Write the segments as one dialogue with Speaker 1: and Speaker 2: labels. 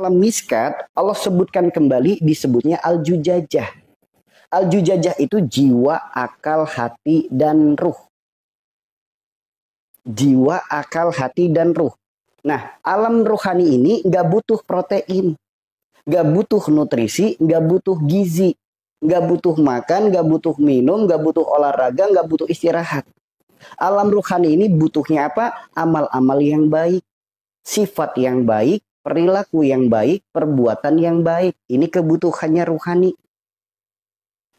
Speaker 1: Dalam miskat, Allah sebutkan kembali, disebutnya al-jujajah. Al-jujajah itu jiwa, akal, hati, dan ruh. Jiwa, akal, hati, dan ruh. Nah, alam ruhani ini nggak butuh protein, nggak butuh nutrisi, nggak butuh gizi, nggak butuh makan, nggak butuh minum, nggak butuh olahraga, nggak butuh istirahat. Alam ruhani ini butuhnya apa? Amal-amal yang baik, sifat yang baik, perilaku yang baik, perbuatan yang baik. Ini kebutuhannya ruhani.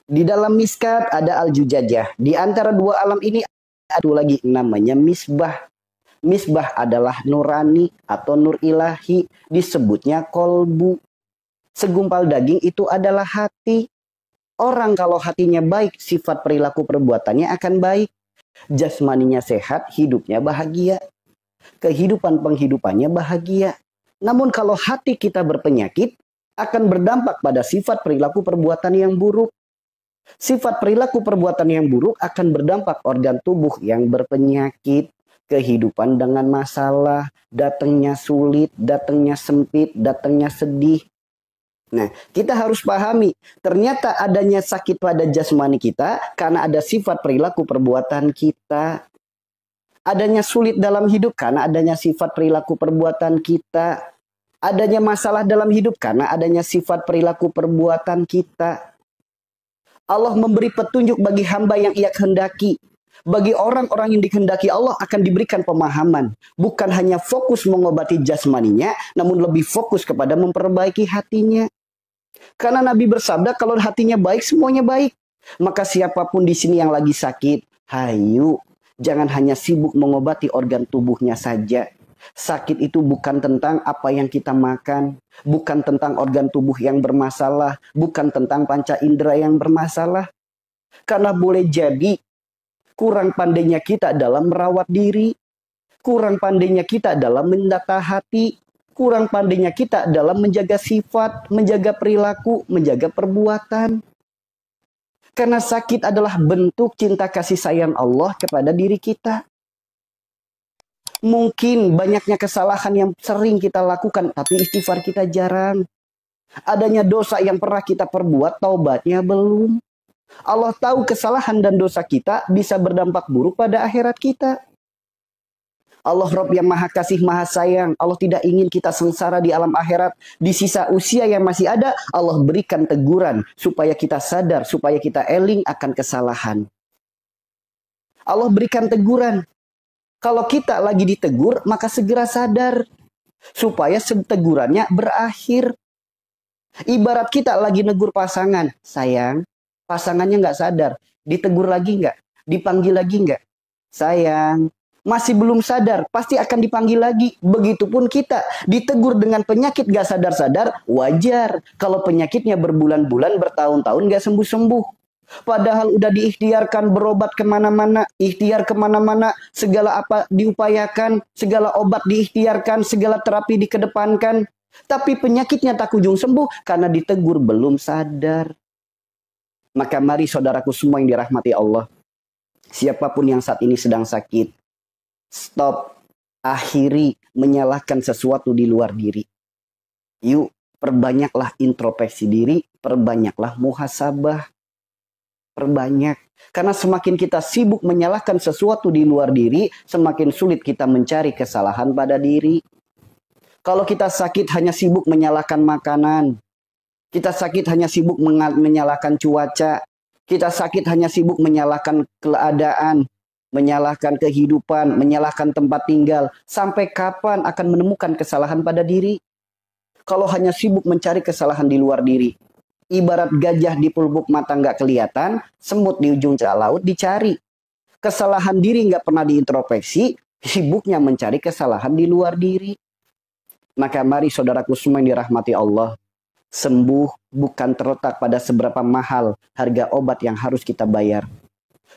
Speaker 1: Di dalam miskat ada al-jujajah. Di antara dua alam ini ada lagi namanya misbah. Misbah adalah nurani atau nur ilahi. Disebutnya kolbu. Segumpal daging itu adalah hati. Orang kalau hatinya baik, sifat perilaku perbuatannya akan baik. Jasmaninya sehat, hidupnya bahagia. Kehidupan penghidupannya bahagia. Namun kalau hati kita berpenyakit, akan berdampak pada sifat perilaku perbuatan yang buruk. Sifat perilaku perbuatan yang buruk akan berdampak organ tubuh yang berpenyakit, kehidupan dengan masalah, datangnya sulit, datangnya sempit, datangnya sedih. Nah, kita harus pahami, ternyata adanya sakit pada jasmani kita karena ada sifat perilaku perbuatan kita. Adanya sulit dalam hidup karena adanya sifat perilaku perbuatan kita. Adanya masalah dalam hidup karena adanya sifat perilaku perbuatan kita. Allah memberi petunjuk bagi hamba yang ia kehendaki. Bagi orang-orang yang dikehendaki Allah akan diberikan pemahaman. Bukan hanya fokus mengobati jasmaninya, namun lebih fokus kepada memperbaiki hatinya. Karena Nabi bersabda, kalau hatinya baik, semuanya baik. Maka siapapun di sini yang lagi sakit, hayu, jangan hanya sibuk mengobati organ tubuhnya saja. Sakit itu bukan tentang apa yang kita makan, bukan tentang organ tubuh yang bermasalah, bukan tentang panca indera yang bermasalah. Karena boleh jadi kurang pandainya kita dalam merawat diri, kurang pandainya kita dalam mendata hati, kurang pandainya kita dalam menjaga sifat, menjaga perilaku, menjaga perbuatan. Karena sakit adalah bentuk cinta kasih sayang Allah kepada diri kita. Mungkin banyaknya kesalahan yang sering kita lakukan, tapi istighfar kita jarang. Adanya dosa yang pernah kita perbuat, taubatnya belum. Allah tahu kesalahan dan dosa kita bisa berdampak buruk pada akhirat kita. Allah Rabb yang maha kasih, maha sayang. Allah tidak ingin kita sengsara di alam akhirat. Di sisa usia yang masih ada, Allah berikan teguran supaya kita sadar, supaya kita eling akan kesalahan. Allah berikan teguran. Kalau kita lagi ditegur, maka segera sadar. Supaya tegurannya berakhir. Ibarat kita lagi negur pasangan. Sayang, pasangannya nggak sadar. Ditegur lagi nggak? Dipanggil lagi nggak? Sayang, masih belum sadar. Pasti akan dipanggil lagi. Begitupun kita. Ditegur dengan penyakit nggak sadar-sadar, wajar. Kalau penyakitnya berbulan-bulan, bertahun-tahun nggak sembuh-sembuh. Padahal udah diikhtiarkan berobat kemana-mana, ikhtiar kemana-mana, segala apa diupayakan, segala obat diikhtiarkan, segala terapi dikedepankan. Tapi penyakitnya tak kunjung sembuh karena ditegur belum sadar. Maka mari saudaraku semua yang dirahmati Allah, siapapun yang saat ini sedang sakit, stop, akhiri menyalahkan sesuatu di luar diri. Yuk, perbanyaklah introspeksi diri, perbanyaklah muhasabah. Perbanyak. Karena semakin kita sibuk menyalahkan sesuatu di luar diri, semakin sulit kita mencari kesalahan pada diri. Kalau kita sakit hanya sibuk menyalahkan makanan, kita sakit hanya sibuk menyalahkan cuaca, kita sakit hanya sibuk menyalahkan keadaan, menyalahkan kehidupan, menyalahkan tempat tinggal, sampai kapan akan menemukan kesalahan pada diri? Kalau hanya sibuk mencari kesalahan di luar diri, ibarat gajah di pelupuk mata nggak kelihatan, semut di ujung laut dicari. Kesalahan diri nggak pernah diintrospeksi, sibuknya mencari kesalahan di luar diri. Maka mari saudaraku semua yang dirahmati Allah, sembuh bukan terletak pada seberapa mahal harga obat yang harus kita bayar.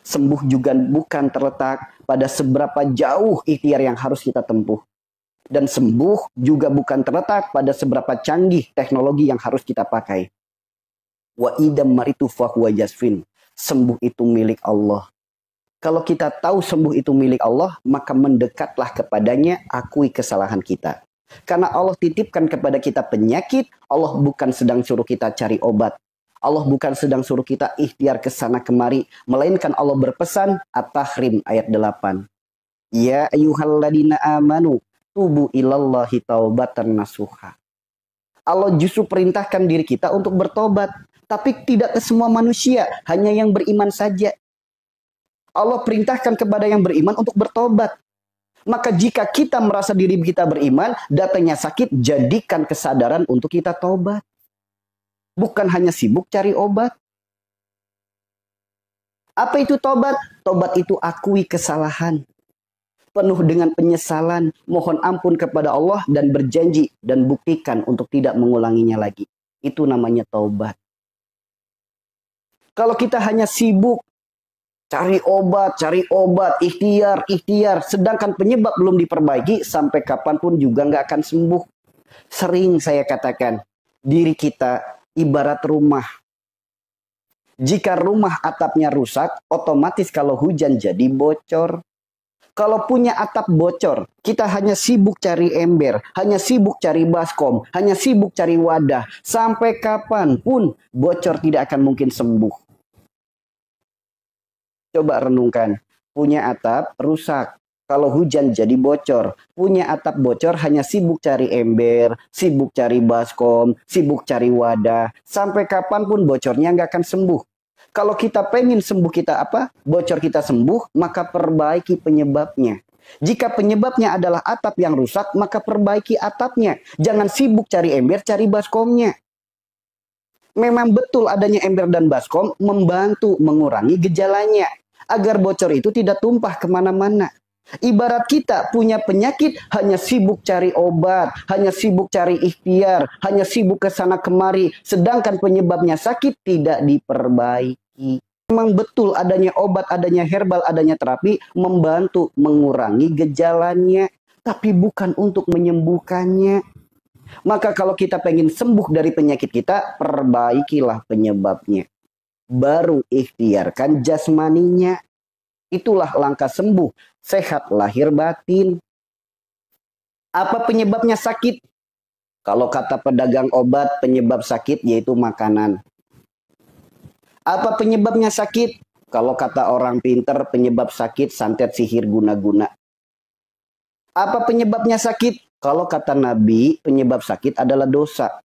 Speaker 1: Sembuh juga bukan terletak pada seberapa jauh ikhtiar yang harus kita tempuh. Dan sembuh juga bukan terletak pada seberapa canggih teknologi yang harus kita pakai. Wa idam maritu fahuwa jasfin. Sembuh itu milik Allah. Kalau kita tahu sembuh itu milik Allah, maka mendekatlah kepadanya, akui kesalahan kita. Karena Allah titipkan kepada kita penyakit, Allah bukan sedang suruh kita cari obat. Allah bukan sedang suruh kita ikhtiar ke sana kemari, melainkan Allah berpesan, At-Tahrim ayat 8. Ya ayyuhalladzina amanu tubu ilallahi taubatan nasuha. Allah justru perintahkan diri kita untuk bertobat, tapi tidak ke semua manusia, hanya yang beriman saja. Allah perintahkan kepada yang beriman untuk bertobat. Maka jika kita merasa diri kita beriman, datangnya sakit, jadikan kesadaran untuk kita tobat. Bukan hanya sibuk cari obat. Apa itu tobat? Tobat itu akui kesalahan. Penuh dengan penyesalan, mohon ampun kepada Allah dan berjanji dan buktikan untuk tidak mengulanginya lagi. Itu namanya taubat. Kalau kita hanya sibuk cari obat, ikhtiar, sedangkan penyebab belum diperbaiki, sampai kapanpun juga nggak akan sembuh. Sering saya katakan, diri kita ibarat rumah. Jika rumah atapnya rusak, otomatis kalau hujan jadi bocor. Kalau punya atap bocor, kita hanya sibuk cari ember, hanya sibuk cari baskom, hanya sibuk cari wadah. Sampai kapanpun bocor tidak akan mungkin sembuh. Coba renungkan, punya atap rusak. Kalau hujan jadi bocor. Punya atap bocor hanya sibuk cari ember, sibuk cari baskom, sibuk cari wadah. Sampai kapanpun bocornya nggak akan sembuh. Kalau kita pengen sembuh bocor kita sembuh, maka perbaiki penyebabnya. Jika penyebabnya adalah atap yang rusak, maka perbaiki atapnya. Jangan sibuk cari ember, cari baskomnya. Memang betul adanya ember dan baskom membantu mengurangi gejalanya, agar bocor itu tidak tumpah kemana-mana. Ibarat kita punya penyakit, hanya sibuk cari obat, hanya sibuk cari ikhtiar, hanya sibuk ke sana kemari, sedangkan penyebabnya sakit tidak diperbaiki. Memang betul adanya obat, adanya herbal, adanya terapi membantu mengurangi gejalanya, tapi bukan untuk menyembuhkannya. Maka kalau kita pengen sembuh dari penyakit kita, perbaikilah penyebabnya. Baru ikhtiarkan jasmaninya. Itulah langkah sembuh, sehat lahir batin. Apa penyebabnya sakit? Kalau kata pedagang obat, penyebab sakit yaitu makanan. Apa penyebabnya sakit? Kalau kata orang pinter, penyebab sakit santet sihir guna-guna. Apa penyebabnya sakit? Kalau kata Nabi, penyebab sakit adalah dosa.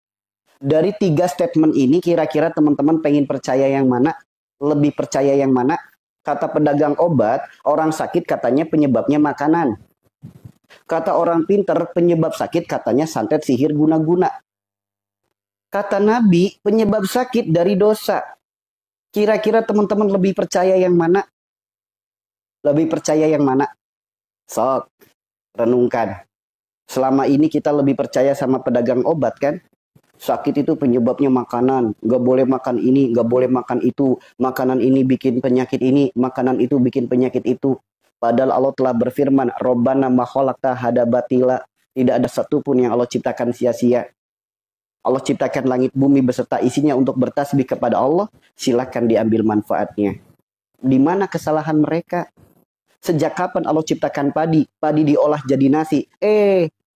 Speaker 1: Dari 3 statement ini, kira-kira teman-teman pengen percaya yang mana? Lebih percaya yang mana? Kata pedagang obat, orang sakit katanya penyebabnya makanan. Kata orang pinter, penyebab sakit katanya santet sihir guna-guna. Kata Nabi, penyebab sakit dari dosa. Kira-kira teman-teman lebih percaya yang mana? Lebih percaya yang mana? Sok, renungkan. Selama ini kita lebih percaya sama pedagang obat kan? Sakit itu penyebabnya makanan. Gak boleh makan ini, gak boleh makan itu. Makanan ini bikin penyakit ini, makanan itu bikin penyakit itu. Padahal Allah telah berfirman, Rabbana ma khalaqta hada batila. Tidak ada satupun yang Allah ciptakan sia-sia. Allah ciptakan langit bumi beserta isinya untuk bertasbih kepada Allah. Silakan diambil manfaatnya. Di mana kesalahan mereka? Sejak kapan Allah ciptakan padi? Padi diolah jadi nasi.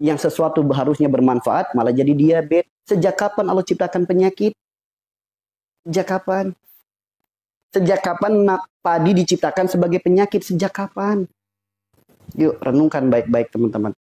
Speaker 1: Yang sesuatu harusnya bermanfaat malah jadi diabetes. Sejak kapan Allah ciptakan penyakit? Sejak kapan? Sejak kapan padi diciptakan sebagai penyakit? Sejak kapan? Yuk renungkan baik-baik teman-teman.